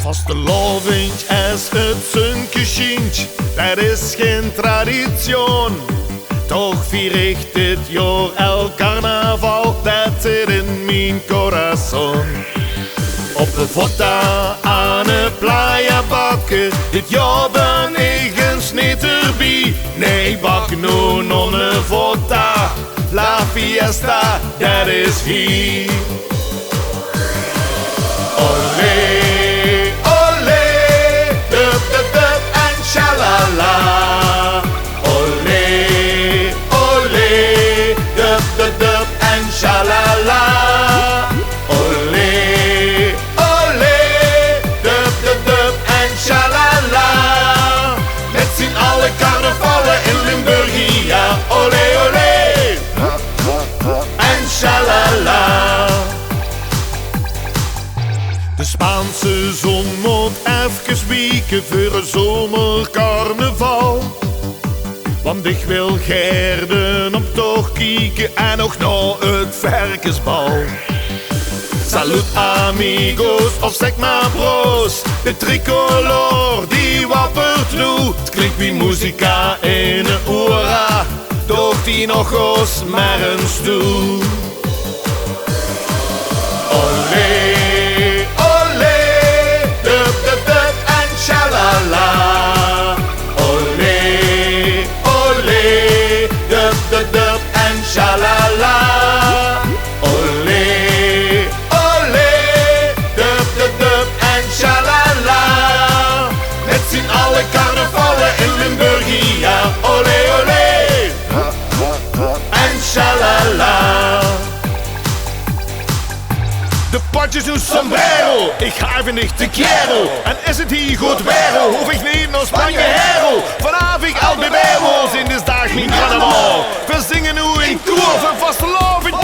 Vastelaovendj is het zunke sjientj, dat is geen tradizion. Toch vier ik dit jaar el carnaval, dat zit in mijn corazón. Oppe votta aan de playa bakke, dit jaar ben ik eens niet erbij. Nee, bak nu nonnevotta, la fiesta, dat is hier. Olé, olé, dup, dup, dup en sjalala. Olé, olé, dup, dup, dup en sjalala. Olé, olé, dup, dup, dup en sjalala. Met zien alle karnevalle in Limburgia. Olé, olé, en sjalala. De Spaanse zon moet even wieken voor een zomercarnaval. Want ik wil Gerden op Toch kijken en nog naar het varkensbal. Salut amigos, of zeg maar broos. De tricolor die wappert nu. Het klinkt wie muzika in een oera. Doch die nog eens maar eens toe. Olé. Sjalala, olé, olé, dup, dup, dup en sjalala. Olé, olé, dup, dup, dup en sjalala. Met zien alle karnevallen in Limburgia. Olé, olé, en sjalala. De potjes doen sombrero, ik ga even niet te quiero. En is het hier goed waer-o, hoef ik niet naar Spanje haer-o. Vanavond al bij bijwoons in de dag mijn carnaval. We zingen nu in koor van Vastelaovendj.